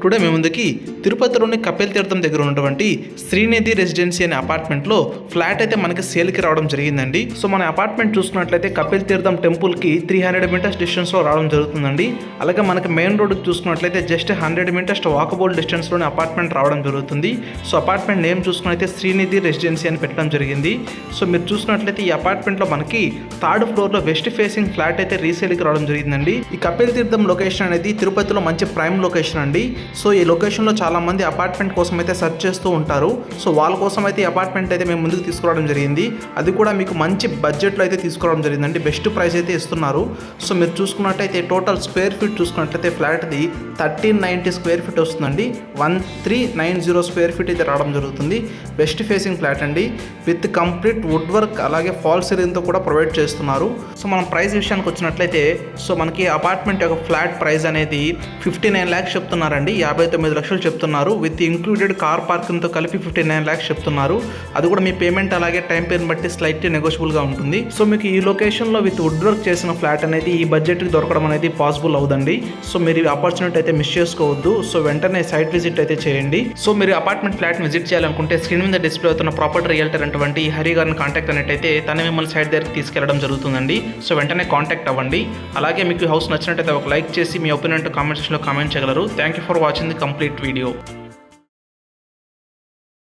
Today మేము ముందుకి తిరుపతిలోని కపిల్ తీర్థం దగ్గర ఉన్నటువంటి శ్రీనిధి రెసిడెన్సీ అనే అపార్ట్మెంట్లో ఫ్లాట్ అయితే మనకి సేల్కి రావడం జరిగిందండి. సో మన అపార్ట్మెంట్ చూసుకున్నట్లయితే కపిల్ తీర్థం టెంపుల్కి 300 మీటర్స్ డిస్టెన్స్లో రావడం జరుగుతుందండి. అలాగే మనకి మెయిన్ రోడ్కి చూసుకున్నట్లయితే జస్ట్ 100 మీటర్స్ వాకబుల్ డిస్టెన్స్లోనే అపార్ట్మెంట్ రావడం జరుగుతుంది. సో అపార్ట్మెంట్ నేమ్ చూసుకున్నట్లయితే శ్రీనిధి రెసిడెన్సీ అని పెట్టడం జరిగింది. సో మీరు చూసుకున్నట్లయితే ఈ అపార్ట్మెంట్లో మనకి 3rd ఫ్లోర్లో వెస్ట్ ఫేసింగ్ ఫ్లాట్ అయితే రీసేల్కి రావడం జరిగిందండి. ఈ కపిల్ తీర్థం లొకేషన్ అనేది తిరుపతిలో మంచి ప్రైమ్ లొకేషన్ అండి. సో ఈ లొకేషన్లో చాలా మంది అపార్ట్మెంట్ కోసం అయితే సెర్చ్ చేస్తూ ఉంటారు. సో వాళ్ళ కోసం అయితే ఈ అపార్ట్మెంట్ అయితే మేము ముందుకు తీసుకురావడం జరిగింది. అది కూడా మీకు మంచి బడ్జెట్లో అయితే తీసుకురావడం జరిగిందండి. బెస్ట్ ప్రైస్ అయితే ఇస్తున్నారు. సో మీరు చూసుకున్నట్టయితే టోటల్ స్క్వేర్ ఫీట్ చూసుకున్నట్లయితే ఫ్లాట్ది 1390 స్క్వేర్ ఫీట్ వస్తుందండి. 1390 స్క్వేర్ ఫీట్ అయితే రావడం జరుగుతుంది. వెస్ట్ ఫేసింగ్ ఫ్లాట్ అండి, విత్ కంప్లీట్ వుడ్ వర్క్ అలాగే ఫాల్ సీలింగ్తో కూడా ప్రొవైడ్ చేస్తున్నారు. సో మనం ప్రైస్ విషయానికి వచ్చినట్లయితే సో మనకి అపార్ట్మెంట్ యొక్క ఫ్లాట్ ప్రైస్ అనేది 59 lakhs చెప్తున్నారండి. 59 లక్షలు చెప్తున్నారు. విత్ ఇంక్లూడెడ్ కార్ పార్కింగ్తో కలిపి 59 lakhs చెప్తున్నారు. అది కూడా మీ పేమెంట్ అలాగే టైం పీరియడ్ బట్టి స్లైట్లీ నెగోషియబుల్గా ఉంటుంది. సో మీకు ఈ లొకేషన్లో విత్ వుడ్ వర్క్ చేసిన ఫ్లాట్ అనేది ఈ బడ్జెట్కి దొరకడం అనేది పాసిబుల్ అవుదండి. సో మీరు ఈ ఆపర్చునిటీ అయితే మిస్ చేసుకోవద్దు. సో వెంటనే సైట్ విజిట్ అయితే చేయండి. సో మీరు అపార్ట్మెంట్ ఫ్లాట్ విజిట్ చేయాలనుకుంటే స్క్రీన్ మీద డిస్ప్లే అవుతున్న ప్రాపర్టీ రియల్టర్ అటువంటి హరి గారిని కాంటాక్ట్ అయినట్టయితే తన మిమ్మల్ని సైట్ దగ్గరికి తీసుకెళ్లడం జరుగుతుందండి. సో వెంటనే కాంటాక్ట్ అవ్వండి. అలాగే మీకు హౌస్ నచ్చినట్టయితే ఒక లైక్ చేసి మీ ఒపీనియన్ కామెంట్ సెక్షన్లో కామెంట్ చేయగలరు. Thank you for watching the complete video.